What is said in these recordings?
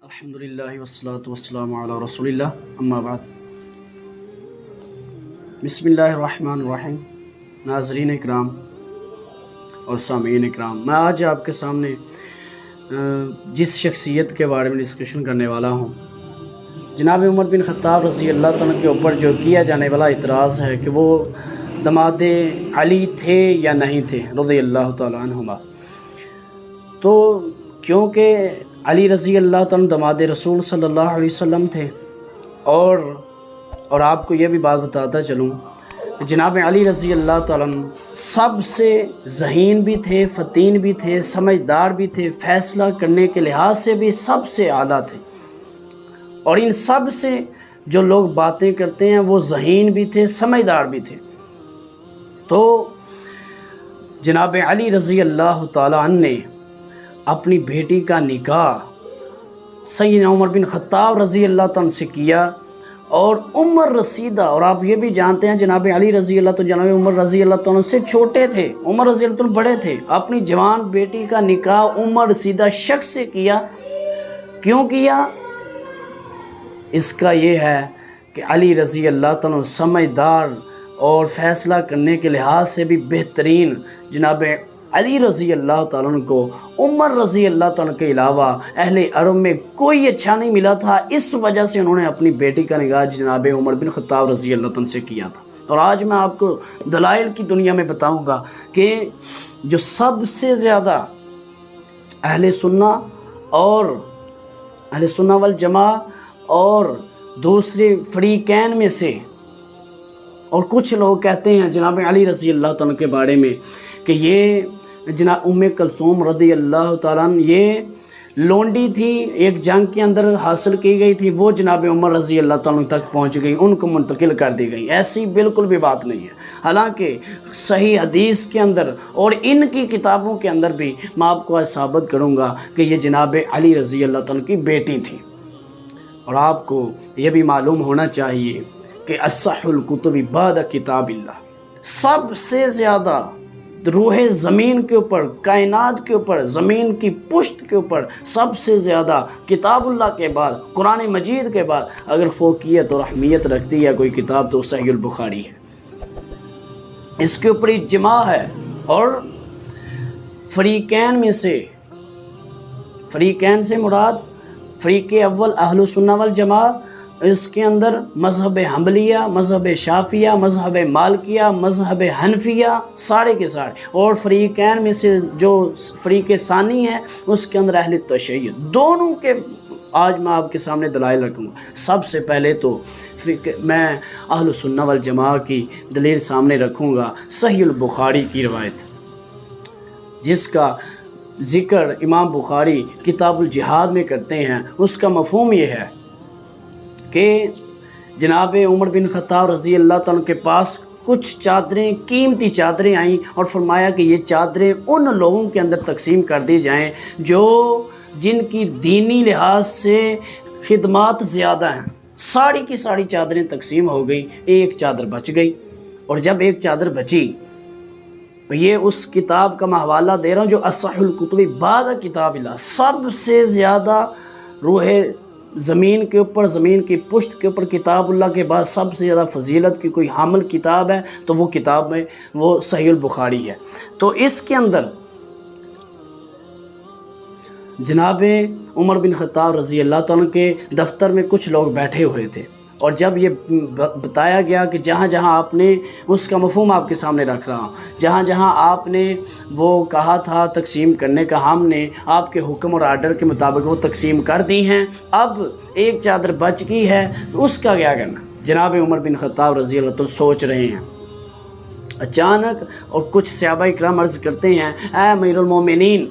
الحمدللہ والصلاة والسلام علی رسول اللہ اما بعد۔ بسم اللہ الرحمن الرحیم۔ ناظرین اکرام اور سامعین اکرام، میں آج آپ کے سامنے جس شخصیت کے بارے میں ڈسکشن کرنے والا ہوں، جناب عمر بن خطاب رضی اللہ تعالیٰ کے اوپر جو کیا جانے والا اعتراض ہے کہ وہ داماد علی تھے یا نہیں تھے رضی اللہ تعالیٰ عنہما۔ تو کیونکہ علی رضی اللہ تعالیٰ داماد رسول صلی اللہ علیہ وسلم تھے، اور آپ کو یہ بھی بات بتاتا چلوں کہ جناب علی رضی اللہ تعالیٰ سب سے ذہین بھی تھے، فطین بھی تھے، سمجھدار بھی تھے، فیصلہ کرنے کے لحاظ سے بھی سب سے اعلیٰ تھے، اور ان سب سے جو لوگ باتیں کرتے ہیں وہ ذہین بھی تھے، سمجھدار بھی تھے۔ تو جناب علی رضی اللہ تعالیٰ عنہ نے اپنی بیٹی کا نکاح سیدنا عمر بن خطاب رضی اللہ تعالیٰ سے کیا، اور عمر رسیدہ، اور آپ یہ بھی جانتے ہیں جناب علی رضی اللہ تعالیٰ جناب عمر رضی اللہ تعالیٰ سے چھوٹے تھے، عمر رضی اللہ تعالیٰ بڑے تھے، اپنی جوان بیٹی کا نکاح عمر رسیدہ شخص سے کیا۔ کیوں کیا؟ اس کا یہ ہے کہ علی رضی اللہ تعالیٰ سمجھدار اور فیصلہ کرنے کے لحاظ سے بھی بہترین جناب علی رضی اللہ تعالیٰ کو عمر رضی اللہ تعالیٰ کے علاوہ اہل عرب میں کوئی اچھا نہیں ملا تھا، اس وجہ سے انہوں نے اپنی بیٹی کا نکاح جناب عمر بن خطاب رضی اللہ تعالیٰ سے کیا تھا۔ اور آج میں آپ کو دلائل کی دنیا میں بتاؤں گا کہ جو سب سے زیادہ اہل سنہ والجماع اور دوسرے فریقین میں سے، اور کچھ لوگ کہتے ہیں جناب علی رضی اللہ تعالیٰ کے بارے میں کہ یہ جناب کلثوم رضی اللہ تعالیٰ عنہ یہ لونڈی تھی، ایک جنگ کے اندر حاصل کی گئی تھی، وہ جناب عمر رضی اللہ تعالیٰ تک پہنچ گئی، ان کو منتقل کر دی گئی۔ ایسی بالکل بھی بات نہیں ہے، حالانکہ صحیح حدیث کے اندر اور ان کی کتابوں کے اندر بھی میں آپ کو ثابت کروں گا کہ یہ جناب علی رضی اللہ تعالیٰ کی بیٹی تھی۔ اور آپ کو یہ بھی معلوم ہونا چاہیے کہ اصح الکتب بعد کتاب اللہ، سب سے زیادہ روح زمین کے اوپر، کائنات کے اوپر، زمین کی پشت کے اوپر سب سے زیادہ کتاب اللہ کے بعد، قرآن مجید کے بعد اگر فوقیت اور اہمیت رکھتی ہے کوئی کتاب تو صحیح البخاری ہے، اس کے اوپر اجماع ہے۔ اور فریقین سے مراد فریق اول اہل سنہ والجماع، اس کے اندر مذہب حنبلیہ، مذہب شافعیہ، مذہب مالکیہ، مذہب حنفیہ، سارے کے سارے، اور فریقین میں سے جو فریق ثانی ہے اس کے اندر اہل تشیع، دونوں کے آج میں آپ کے سامنے دلائل رکھوں گا۔ سب سے پہلے تو میں اہل سنہ والجماع کی دلیل سامنے رکھوں گا، صحیح البخاری کی روایت، جس کا ذکر امام بخاری کتاب الجہاد میں کرتے ہیں۔ اس کا مفہوم یہ ہے کہ جناب عمر بن خطاب رضی اللہ تعالیٰ کے پاس کچھ چادریں، قیمتی چادریں آئیں، اور فرمایا کہ یہ چادریں ان لوگوں کے اندر تقسیم کر دی جائیں جن کی دینی لحاظ سے خدمات زیادہ ہیں۔ ساری کی ساری چادریں تقسیم ہو گئی، ایک چادر بچ گئی، اور جب ایک چادر بچی، یہ اس کتاب کا میں حوالہ دے رہا ہوں جو اصح الکتب بعد کتاب اللہ، سب سے زیادہ روح زمین کے اوپر، زمین کی پشت کے اوپر کتاب اللہ کے بعد سب سے زیادہ فضیلت کی کوئی حامل کتاب ہے تو وہ کتاب میں وہ صحیح البخاری ہے۔ تو اس کے اندر جناب عمر بن خطاب رضی اللہ تعالیٰ کے دفتر میں کچھ لوگ بیٹھے ہوئے تھے، اور جب یہ بتایا گیا کہ جہاں جہاں آپ نے، اس کا مفہوم آپ کے سامنے رکھ رہا ہوں، جہاں جہاں آپ نے وہ کہا تھا تقسیم کرنے کا، ہم نے آپ کے حکم اور آرڈر کے مطابق وہ تقسیم کر دی ہیں، اب ایک چادر بچ گئی ہے تو اس کا کیا کرنا؟ جناب عمر بن خطاب رضی اللہ تعالیٰ سوچ رہے ہیں۔ اچانک اور کچھ صحابہ اکرام عرض کرتے ہیں، اے امیر المومنین،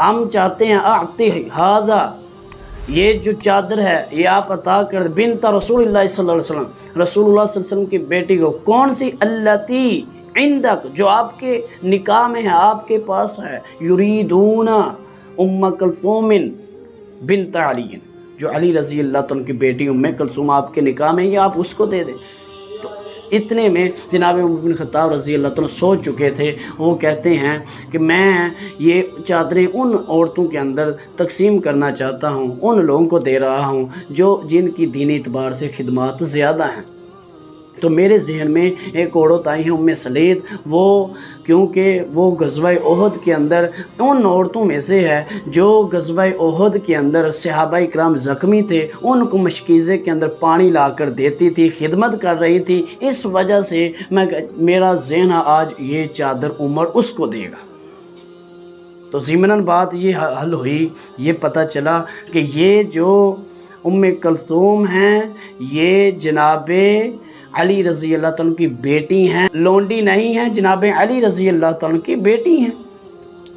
ہم چاہتے ہیں اعطی ھذا، یہ جو چادر ہے یہ آپ عطا کر بنت رسول اللہ صلی اللہ علیہ وسلم، رسول اللہ صلی اللہ علیہ وسلم کی بیٹی کو۔ کون سی؟ التی عندک، جو آپ کے نکاح میں ہے، آپ کے پاس ہے۔ یریدون ام کلثوم بنت علی، جو علی رضی اللہ تعالیٰ کی بیٹی ام کلثوم آپ کے نکاح میں، یہ آپ اس کو دے دیں۔ تو اتنے میں جناب عمر بن خطاب رضی اللہ تعالیٰ سوچ چکے تھے. وہ کہتے ہیں کہ میں یہ چادریں ان عورتوں کے اندر تقسیم کرنا چاہتا ہوں، ان لوگوں کو دے رہا ہوں جن کی دینی اعتبار سے خدمات زیادہ ہیں. تو میرے ذہن میں ایک عورت آئی ہے ام سلید، وہ کیونکہ وہ غزوہ احد کے اندر ان عورتوں میں سے ہے جو غزوہ احد کے اندر صحابہ کرام زخمی تھے، ان کو مشکیزے کے اندر پانی لا کر دیتی تھی، خدمت کر رہی تھی. اس وجہ سے میرا ذہن آج یہ چادر عمر اس کو دے گا. تو ضمناً بات یہ حل ہوئی، یہ پتہ چلا کہ یہ جو ام کلثوم ہیں یہ جناب علی رضی اللہ تعالیٰ کی بیٹی ہیں، لونڈی نہیں ہیں، جناب علی رضی اللہ تعالیٰ کی بیٹی ہیں.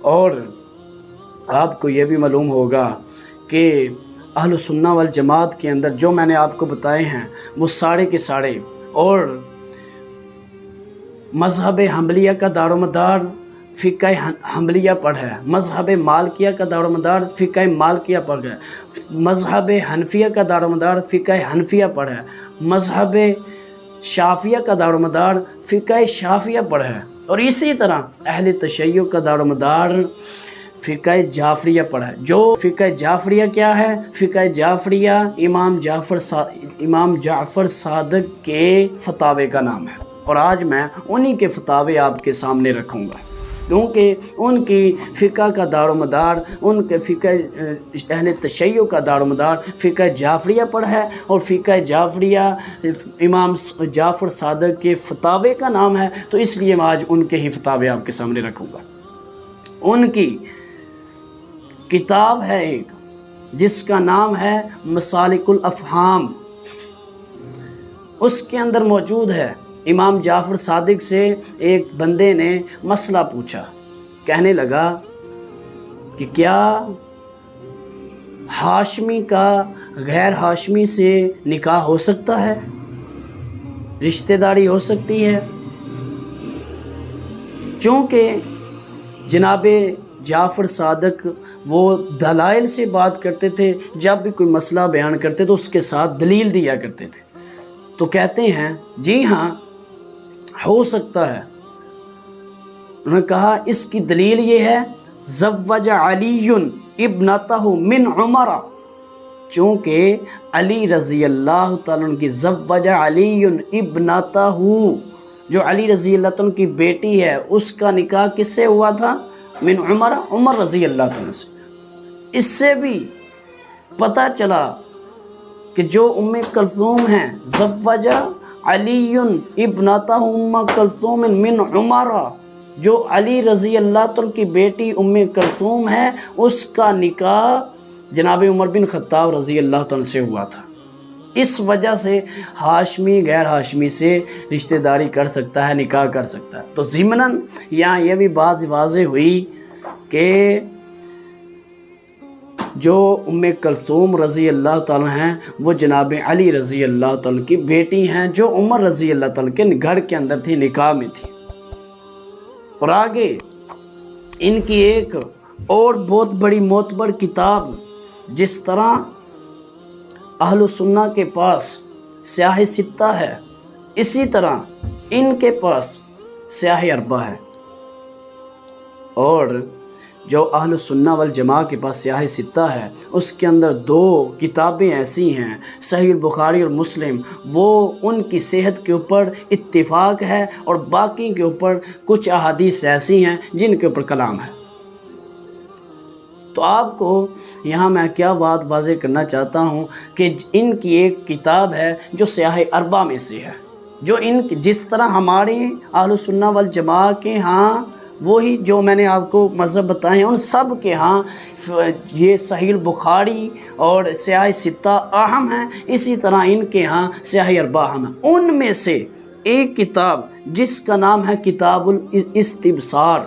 اور آپ کو یہ بھی معلوم ہوگا کہ اہل سنہ والجماعت کے اندر جو میں نے آپ کو بتائے ہیں وہ سارے کے سارے، اور مذہب حنبلیہ کا دار و مدار فقہ حنبلیہ پر ہے، مذہب مالکیہ کا دار و مدار فقہ مالکیہ پر ہے، مذہب حنفیہ کا دار و مدار فقہ حنفیہ پر ہے، مذہب شافعیہ کا دار و مدار فقہ شافعیہ پر ہے، اور اسی طرح اہل تشیع کا دار و مدار فقہ جعفریہ پر ہے. جو فقہ جعفریہ کیا ہے؟ فقہ جعفریہ امام جعفر صادق کے فتاوے کا نام ہے، اور آج میں انہی کے فتاوے آپ کے سامنے رکھوں گا، کیونکہ ان کی فقہ کا دار و مدار، ان کے فقہ اہل تشیع کا دار و مدار فقہ جعفریہ پر ہے، اور فقہ جعفریہ امام جعفر صادق کے فتاوے کا نام ہے. تو اس لیے میں آج ان کے ہی فتاوے آپ کے سامنے رکھوں گا. ان کی کتاب ہے ایک جس کا نام ہے مسالک الافہام، اس کے اندر موجود ہے امام جعفر صادق سے ایک بندے نے مسئلہ پوچھا، کہنے لگا کہ کیا ہاشمی کا غیر ہاشمی سے نکاح ہو سکتا ہے، رشتہ داری ہو سکتی ہے؟ چونکہ جناب جعفر صادق وہ دلائل سے بات کرتے تھے، جب بھی کوئی مسئلہ بیان کرتے تو اس کے ساتھ دلیل دیا کرتے تھے. تو کہتے ہیں جی ہاں ہو سکتا ہے. انہوں نے کہا اس کی دلیل یہ ہے زوج علی ابنتہ من عمر، چونکہ علی رضی اللہ تعالیٰ کی زوج علی ابنتہ، جو علی رضی اللہ تعالیٰ کی بیٹی ہے اس کا نکاح کس سے ہوا تھا؟ من عمر رضی اللہ تعالیٰ سے. اس سے بھی پتہ چلا کہ جو ام کلثوم ہیں زوج علی ابنتہ ام کلثوم من عمر، جو علی رضی اللہ تعالیٰ کی بیٹی ام کلثوم ہے اس کا نکاح جناب عمر بن خطاب رضی اللہ تعالیٰ سے ہوا تھا. اس وجہ سے ہاشمی غیر ہاشمی سے رشتہ داری کر سکتا ہے، نکاح کر سکتا ہے. تو ضمناً یہاں یہ بھی بات واضح ہوئی کہ جو ام کلثوم رضی اللہ تعالیٰ ہیں وہ جناب علی رضی اللہ تعالیٰ کی بیٹی ہیں، جو عمر رضی اللہ تعالیٰ کے گھر کے اندر تھی، نکاح میں تھی. اور آگے ان کی ایک اور بہت بڑی معتبر کتاب، جس طرح اہل سنہ کے پاس سیاہ ستہ ہے اسی طرح ان کے پاس سیاہ اربع ہے. اور جو اہل سنہ والجماع کے پاس سیاہ ستہ ہے اس کے اندر دو کتابیں ایسی ہیں صحیح البخاری اور مسلم، وہ ان کی صحت کے اوپر اتفاق ہے، اور باقی کے اوپر کچھ احادیث ایسی ہیں جن کے اوپر کلام ہے. تو آپ کو یہاں میں کیا بات واضح کرنا چاہتا ہوں کہ ان کی ایک کتاب ہے جو سیاہ اربع میں سے ہے، جو جس طرح ہمارے اہل سنہ والجماع کے ہاں وہی جو میں نے آپ کو مذہب بتائے ہیں ان سب کے ہاں یہ صحیح البخاری اور سیاہ ستہ اہم ہیں، اسی طرح ان کے ہاں سیاہ اربع اہم ہیں. ان میں سے ایک کتاب جس کا نام ہے کتاب الاستبصار،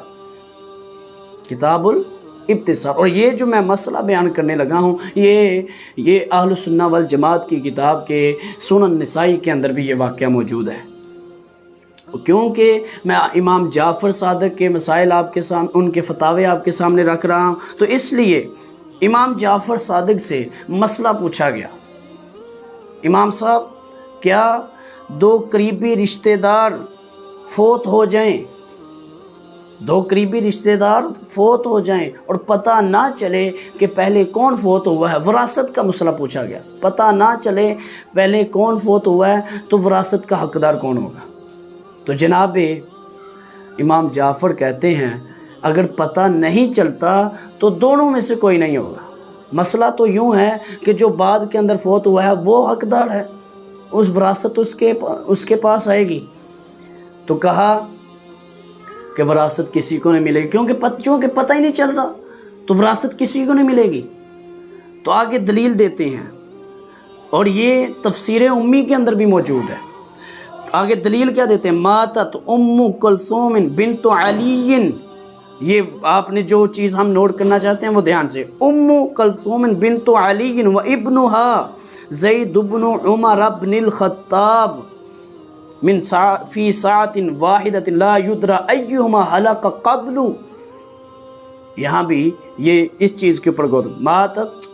کتاب الاستبصار. اور یہ جو میں مسئلہ بیان کرنے لگا ہوں یہ اہل سنہ والجماعت کی کتاب کے سنن نسائی کے اندر بھی یہ واقعہ موجود ہے. کیونکہ میں امام جعفر صادق کے مسائل آپ کے سامنے، ان کے فتاوے آپ کے سامنے رکھ رہا ہوں، تو اس لیے امام جعفر صادق سے مسئلہ پوچھا گیا، امام صاحب کیا دو قریبی رشتہ دار فوت ہو جائیں، دو قریبی رشتہ دار فوت ہو جائیں اور پتہ نہ چلے کہ پہلے کون فوت ہوا ہے، وراثت کا مسئلہ پوچھا گیا، پتہ نہ چلے پہلے کون فوت ہوا ہے تو وراثت کا حقدار کون ہوگا؟ تو جناب امام جعفر کہتے ہیں اگر پتہ نہیں چلتا تو دونوں میں سے کوئی نہیں ہوگا۔ مسئلہ تو یوں ہے کہ جو بعد کے اندر فوت ہوا ہے وہ حقدار ہے، اس وراثت اس کے پاس آئے گی۔ تو کہا کہ وراثت کسی کو نہیں ملے گی، چونکہ پتہ ہی نہیں چل رہا تو وراثت کسی کو نہیں ملے گی۔ تو آگے دلیل دیتے ہیں، اور یہ تفسیر امی کے اندر بھی موجود ہے۔ آگے دلیل کیا دیتے ہیں؟ ماتت ام کلثوم بنت علی، یہ آپ نے جو چیز ہم نوٹ کرنا چاہتے ہیں وہ دھیان سے، ام کلثوم بنت علی و ابنها زید بن عمر بن الخطاب فی ساعت واحدۃ لا یدری ایہما ہلک قبل۔ یہاں بھی یہ اس چیز کے اوپر غور، ماتت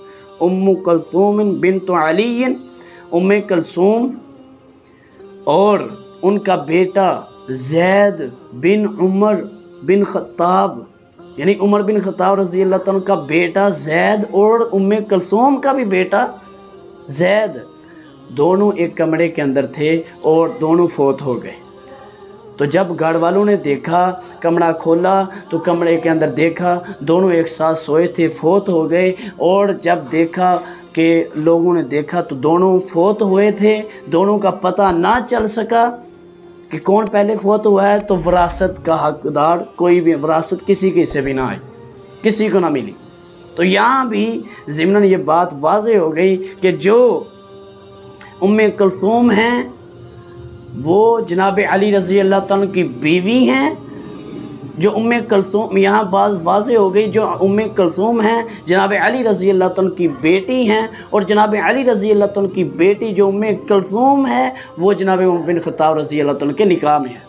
ام کلثوم بنت علی، ام کلثوم اور ان کا بیٹا زید بن عمر بن خطاب، یعنی عمر بن خطاب رضی اللہ عنہ کا بیٹا زید اور ام کلثوم کا بھی بیٹا زید، دونوں ایک کمرے کے اندر تھے اور دونوں فوت ہو گئے۔ تو جب گھر والوں نے دیکھا، کمرہ کھولا تو کمرے کے اندر دیکھا دونوں ایک ساتھ سوئے تھے، فوت ہو گئے، اور جب دیکھا کہ لوگوں نے دیکھا تو دونوں فوت ہوئے تھے، دونوں کا پتہ نہ چل سکا کہ کون پہلے فوت ہوا ہے، تو وراثت کا حقدار کوئی بھی، وراثت کسی کے حصے بھی نہ آئی، کسی کو نہ ملی۔ تو یہاں بھی ضمناً یہ بات واضح ہو گئی کہ جو ام کلثوم ہیں وہ جناب علی رضی اللہ عنہ کی بیوی ہیں، جو ام کلثوم، یہاں بات واضح ہو گئی، جو ام کلثوم ہیں جناب علی رضی اللہ عنہ کی بیٹی ہیں، اور جناب علی رضی اللہ عنہ کی بیٹی جو ام کلثوم ہے وہ جناب عمر بن خطاب رضی اللہ عنہ کے نکاح میں ہے،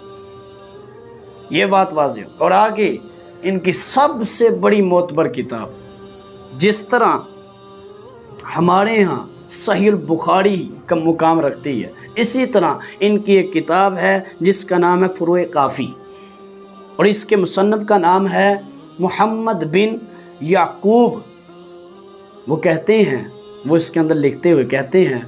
یہ بات واضح ہو۔ اور آگے ان کی سب سے بڑی معتبر کتاب، جس طرح ہمارے ہاں صحیح البخاری کا مقام رکھتی ہے، اسی طرح ان کی ایک کتاب ہے جس کا نام ہے فروع کافی، اور اس کے مصنف کا نام ہے محمد بن یعقوب۔ وہ کہتے ہیں، وہ اس کے اندر لکھتے ہوئے کہتے ہیں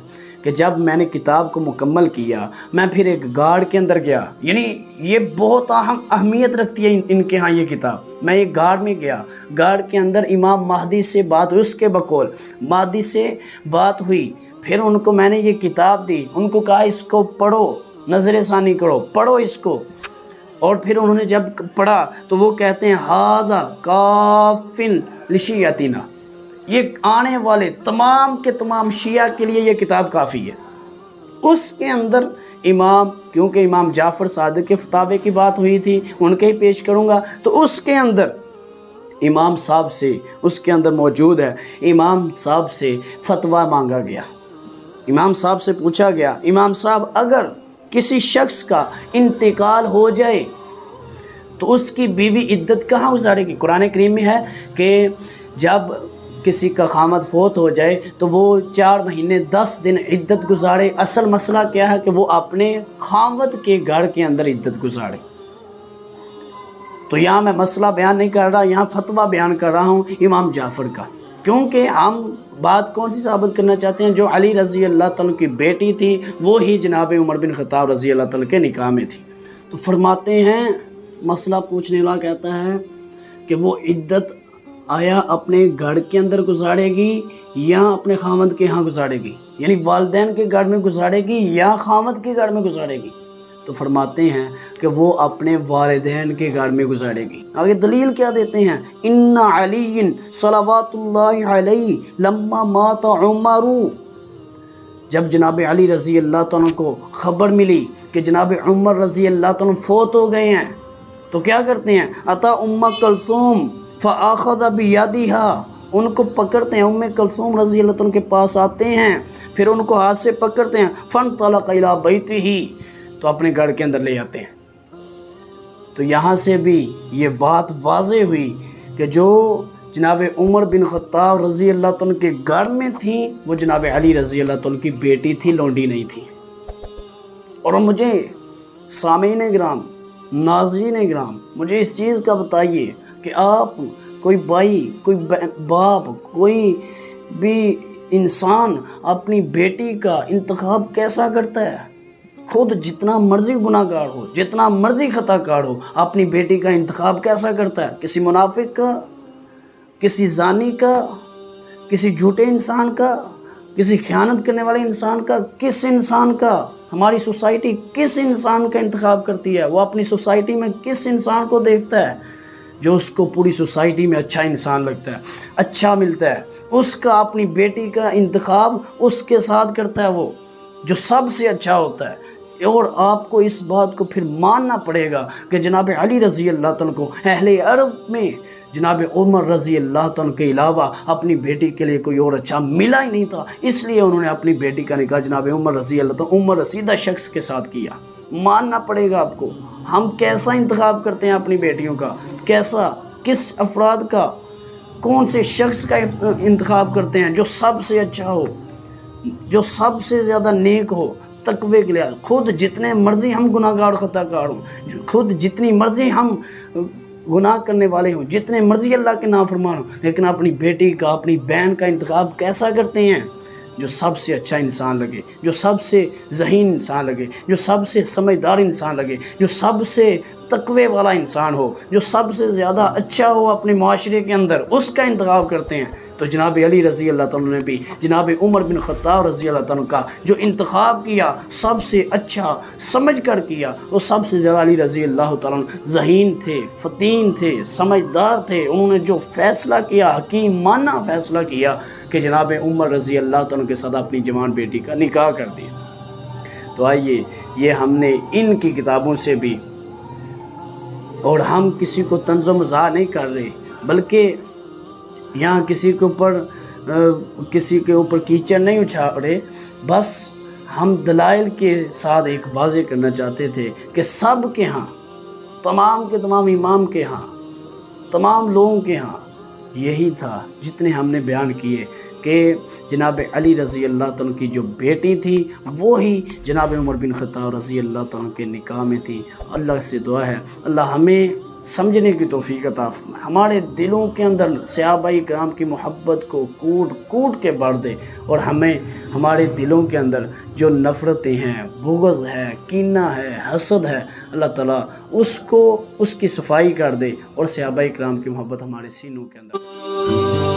کہ جب میں نے کتاب کو مکمل کیا میں پھر ایک گاڑ کے اندر گیا، یعنی یہ بہت اہمیت رکھتی ہے ان کے ہاں یہ کتاب۔ میں ایک گاڑ میں گیا، گاڑ کے اندر امام مہدی سے بات ہوئی، اس کے بقول مہدی سے بات ہوئی، پھر ان کو میں نے یہ کتاب دی، ان کو کہا اس کو پڑھو، نظر ثانی کرو، پڑھو اس کو، اور پھر انہوں نے جب پڑھا تو وہ کہتے ہیں ھذا کافن لشیعتنا، یہ آنے والے تمام کے تمام شیعہ کے لیے یہ کتاب کافی ہے۔ اس کے اندر کیونکہ امام جعفر صادق کے فتاوے کی بات ہوئی تھی، ان کے ہی پیش کروں گا، تو اس کے اندر امام صاحب سے، اس کے اندر موجود ہے، امام صاحب سے فتویٰ مانگا گیا، امام صاحب سے پوچھا گیا، امام صاحب اگر کسی شخص کا انتقال ہو جائے تو اس کی بیوی عدت کہاں گزارے گی؟ قرآن کریم میں ہے کہ جب کسی کا خامد فوت ہو جائے تو وہ 4 مہینے 10 دن عدت گزارے۔ اصل مسئلہ کیا ہے کہ وہ اپنے خامد کے گھر کے اندر عدت گزارے۔ تو یہاں میں مسئلہ بیان نہیں کر رہا، یہاں فتویٰ بیان کر رہا ہوں امام جعفر کا، کیونکہ ہم بات کون سی ثابت کرنا چاہتے ہیں؟ جو علی رضی اللہ عنہ کی بیٹی تھی وہی جناب عمر بن خطاب رضی اللہ عنہ کے نکاح میں تھی۔ تو فرماتے ہیں، مسئلہ پوچھنے والا کہتا ہے کہ وہ عدت آیا اپنے گھر کے اندر گزارے گی یا اپنے خامد کے ہاں گزارے گی، یعنی والدین کے گھر میں گزارے گی یا خامد کے گھر میں گزارے گی؟ تو فرماتے ہیں کہ وہ اپنے والدین کے گھر میں گزارے گی۔ آگے دلیل کیا دیتے ہیں؟ ان علی صلوات اللہ علیہ لما مات عمر، جب جناب علی رضی اللہ عنہ کو خبر ملی کہ جناب عمر رضی اللہ عنہ فوت ہو گئے ہیں تو کیا کرتے ہیں؟ اتا ام کلثوم فاخذ بیدها، ان کو پکڑتے ہیں، ام کلثوم رضی اللہ عنہ کے پاس آتے ہیں، پھر ان کو ہاتھ سے پکڑتے ہیں، فانطلق الی بیتہ، تو اپنے گھر کے اندر لے آتے ہیں۔ تو یہاں سے بھی یہ بات واضح ہوئی کہ جو جناب عمر بن خطاب رضی اللہ عنہ کے گھر میں تھیں وہ جناب علی رضی اللہ عنہ کی بیٹی تھی، لونڈی نہیں تھی۔ اور مجھے سامعین گرام، ناظرین گرام، مجھے اس چیز کا بتائیے کہ آپ کوئی بھائی، کوئی باپ، کوئی بھی انسان اپنی بیٹی کا انتخاب کیسا کرتا ہے؟ خود جتنا مرضی گناہ گار ہو، جتنا مرضی خطا کار ہو، اپنی بیٹی کا انتخاب کیسا کرتا ہے؟ کسی منافق کا، کسی زانی کا، کسی جھوٹے انسان کا، کسی خیانت کرنے والے انسان کا، کس انسان کا؟ ہماری سوسائٹی کس انسان کا انتخاب کرتی ہے؟ وہ اپنی سوسائٹی میں کس انسان کو دیکھتا ہے جو اس کو پوری سوسائٹی میں اچھا انسان لگتا ہے، اچھا ملتا ہے، اس کا اپنی بیٹی کا انتخاب اس کے ساتھ کرتا ہے، وہ جو سب سے اچھا ہوتا ہے۔ اور آپ کو اس بات کو پھر ماننا پڑے گا کہ جناب علی رضی اللہ تعالیٰ کو اہل عرب میں جناب عمر رضی اللہ تعالیٰ کے علاوہ اپنی بیٹی کے لیے کوئی اور اچھا ملا ہی نہیں تھا، اس لیے انہوں نے اپنی بیٹی کا نکاح جناب عمر رضی اللہ تعالیٰ عمر رسیدہ شخص کے ساتھ کیا۔ ماننا پڑے گا آپ کو، ہم کیسا انتخاب کرتے ہیں اپنی بیٹیوں کا، کیسا، کس افراد کا، کون سے شخص کا انتخاب کرتے ہیں جو سب سے اچھا ہو، جو سب سے زیادہ نیک ہو، تقوی کے لیے۔ خود جتنے مرضی ہم گناہ گار خطا کار ہوں، خود جتنی مرضی ہم گناہ کرنے والے ہوں، جتنے مرضی اللہ کے نافرمان ہوں، لیکن اپنی بیٹی کا، اپنی بہن کا انتخاب کیسا کرتے ہیں؟ جو سب سے اچھا انسان لگے، جو سب سے ذہین انسان لگے، جو سب سے سمجھدار انسان لگے، جو سب سے تقوی والا انسان ہو، جو سب سے زیادہ اچھا ہو اپنے معاشرے کے اندر، اس کا انتخاب کرتے ہیں۔ تو جناب علی رضی اللہ تعالیٰ نے بھی جناب عمر بن خطاب رضی اللہ تعالیٰ کا جو انتخاب کیا، سب سے اچھا سمجھ کر کیا، وہ سب سے زیادہ علی رضی اللہ تعالیٰ ذہین تھے، فطین تھے، سمجھدار تھے۔ انہوں نے جو فیصلہ کیا، حکیمانہ فیصلہ کیا کہ جناب عمر رضی اللہ تعالیٰ کے ساتھ اپنی جوان بیٹی کا نکاح کر دیا۔ تو آئیے، یہ ہم نے ان کی کتابوں سے بھی، اور ہم کسی کو طنز و مزاح نہیں کر رہے، بلکہ یہاں کسی کے اوپر کیچڑ نہیں اچھال رہے، بس ہم دلائل کے ساتھ ایک واضح کرنا چاہتے تھے کہ سب کے ہاں، تمام کے تمام امام کے ہاں، تمام لوگوں کے ہاں یہی تھا جتنے ہم نے بیان کیے کہ جناب علی رضی اللہ تعالیٰ کی جو بیٹی تھی وہی جناب عمر بن خطاب رضی اللہ تعالیٰ کے نکاح میں تھی۔ اللہ سے دعا ہے اللہ ہمیں سمجھنے کی توفیق عطا فرمائے، ہمارے دلوں کے اندر صحابہ کرام کی محبت کو کوٹ کوٹ کے بھر دے، اور ہمیں ہمارے دلوں کے اندر جو نفرتیں ہیں، بغض ہے، کینہ ہے، حسد ہے، اللہ تعالیٰ اس کی صفائی کر دے، اور صحابہ کرام کی محبت ہمارے سینوں کے اندر